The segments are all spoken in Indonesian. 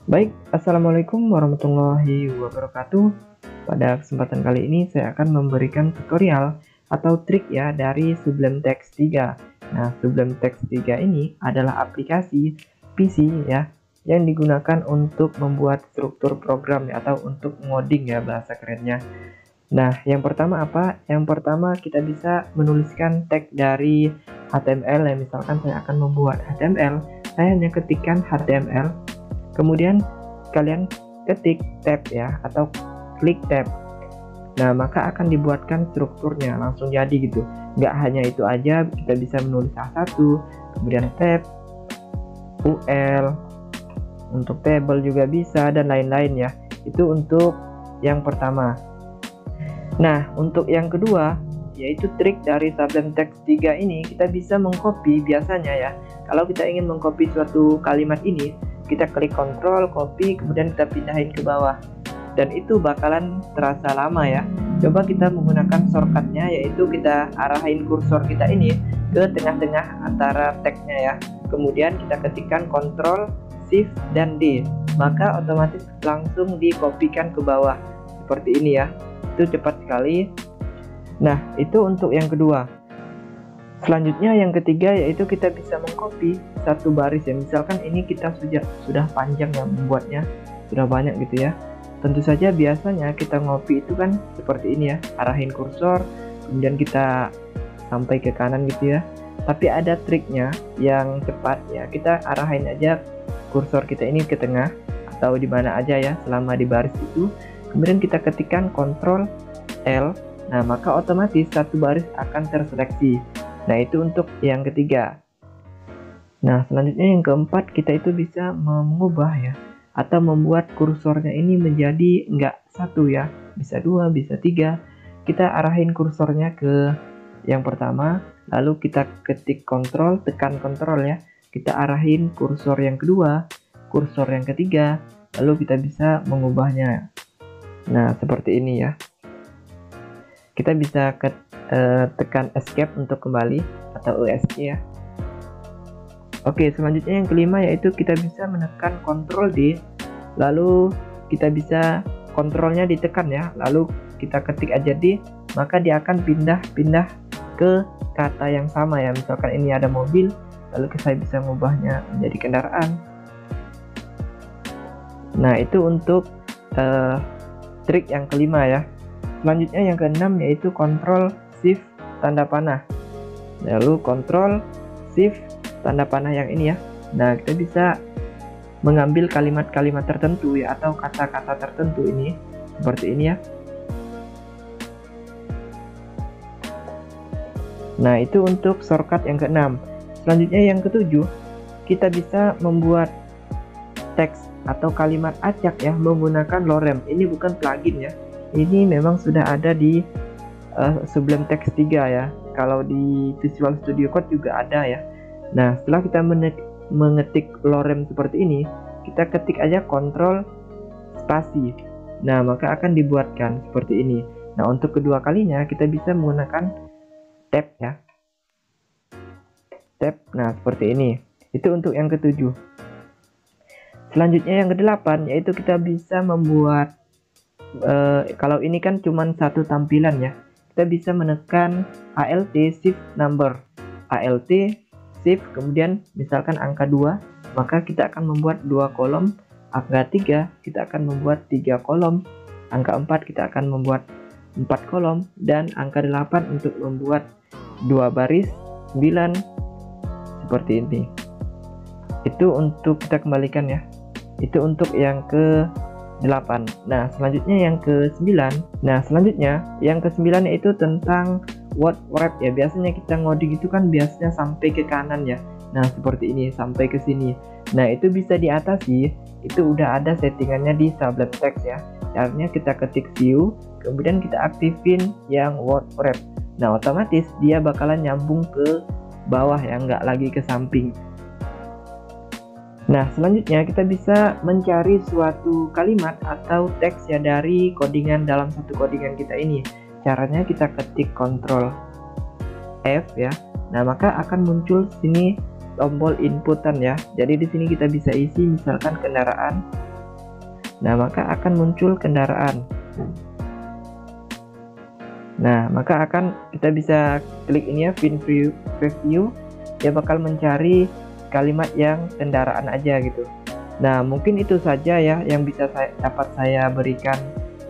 Baik, Assalamualaikum warahmatullahi wabarakatuh. Pada kesempatan kali ini saya akan memberikan tutorial atau trik ya dari Sublime Text 3. Nah, Sublime Text 3 ini adalah aplikasi PC ya yang digunakan untuk membuat struktur program ya, atau untuk ngoding ya bahasa kerennya. Nah, yang pertama apa? Yang pertama kita bisa menuliskan tag dari HTML ya. Misalkan saya akan membuat HTML, saya hanya ketikkan HTML. Kemudian kalian ketik tab ya, atau klik tab. Nah, maka akan dibuatkan strukturnya langsung jadi gitu. Nggak hanya itu aja, kita bisa menulis A1, kemudian tab, UL, untuk table juga bisa, dan lain-lain ya. Itu untuk yang pertama. Nah, untuk yang kedua, yaitu trik dari Sublime Text 3 ini, kita bisa mengcopy biasanya ya. Kalau kita ingin mengcopy suatu kalimat ini, kita klik Ctrl, copy, kemudian kita pindahin ke bawah. Dan itu bakalan terasa lama ya. Coba kita menggunakan shortcutnya, yaitu kita arahin kursor kita ini ke tengah-tengah antara tagnya ya. Kemudian kita ketikkan Ctrl, Shift, dan D. Maka otomatis langsung dikopikan ke bawah. Seperti ini ya. Itu cepat sekali. Nah, itu untuk yang kedua. Selanjutnya yang ketiga, yaitu kita bisa mengcopy satu baris ya. Misalkan ini kita sudah panjang ya membuatnya, sudah banyak gitu ya. Tentu saja biasanya kita ngopi itu kan seperti ini ya, arahin kursor, kemudian kita sampai ke kanan gitu ya. Tapi ada triknya yang cepat ya, kita arahin aja kursor kita ini ke tengah atau di mana aja ya selama di baris itu. Kemudian kita ketikkan Ctrl L. Nah, maka otomatis satu baris akan terseleksi. Nah, itu untuk yang ketiga. Nah, selanjutnya yang keempat, kita itu bisa mengubah ya, atau membuat kursornya ini menjadi nggak satu ya, bisa dua, bisa tiga. Kita arahin kursornya ke yang pertama, lalu kita ketik Ctrl, tekan Ctrl ya. Kita arahin kursor yang kedua, kursor yang ketiga, lalu kita bisa mengubahnya. Nah, seperti ini ya. Kita bisa tekan escape untuk kembali atau ESC ya. Oke, selanjutnya yang kelima, yaitu kita bisa menekan Ctrl D, lalu kita bisa kontrolnya ditekan ya, lalu kita ketik aja D, maka dia akan pindah ke kata yang sama ya. Misalkan ini ada mobil, lalu saya bisa mengubahnya menjadi kendaraan. Nah, itu untuk trik yang kelima ya. Selanjutnya yang keenam, yaitu Ctrl Shift tanda panah, lalu Ctrl Shift tanda panah yang ini ya. Nah, kita bisa mengambil kalimat-kalimat tertentu ya, atau kata-kata tertentu ini seperti ini ya. Nah, itu untuk shortcut yang keenam. Selanjutnya yang ketujuh, kita bisa membuat teks atau kalimat acak ya menggunakan lorem. Ini bukan plugin ya, ini memang sudah ada di Sublime Text 3 ya. Kalau di Visual Studio Code juga ada ya. Nah, setelah kita mengetik lorem seperti ini, kita ketik aja Ctrl spasi. Nah, maka akan dibuatkan seperti ini. Nah, untuk kedua kalinya kita bisa menggunakan tab ya. Tab, nah seperti ini. Itu untuk yang ketujuh. Selanjutnya yang kedelapan, yaitu kita bisa membuat kalau ini kan cuma satu tampilan ya, kita bisa menekan Alt Shift number, Alt Shift, kemudian misalkan angka 2, maka kita akan membuat 2 kolom, angka 3 kita akan membuat 3 kolom, angka 4 kita akan membuat 4 kolom, dan angka 8 untuk membuat 2 baris, 9 seperti ini. Itu untuk kita kembalikan ya. Itu untuk yang ke 8. Nah, selanjutnya yang ke-9. Nah, selanjutnya yang ke-9 yaitu tentang word wrap ya. Biasanya kita ngoding itu kan biasanya sampai ke kanan ya. Nah, seperti ini sampai ke sini. Nah, itu bisa diatasi. Itu udah ada settingannya di Sublime Text ya. Caranya kita ketik view, kemudian kita aktifin yang word wrap. Nah, otomatis dia bakalan nyambung ke bawah ya, nggak lagi ke samping. Nah, selanjutnya kita bisa mencari suatu kalimat atau teks ya dari codingan dalam satu codingan kita ini. Caranya kita ketik Ctrl F ya. Nah, maka akan muncul sini tombol inputan ya. Jadi di sini kita bisa isi misalkan kendaraan. Nah, maka akan muncul kendaraan. Nah, maka kita bisa klik ini ya, preview. Dia bakal mencari kalimat yang kendaraan aja gitu. Nah, mungkin itu saja ya yang bisa dapat saya berikan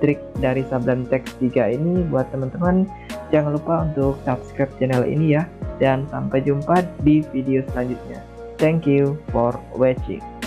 trik dari Sublime Text 3 ini buat teman-teman. Jangan lupa untuk subscribe channel ini ya, dan sampai jumpa di video selanjutnya. Thank you for watching.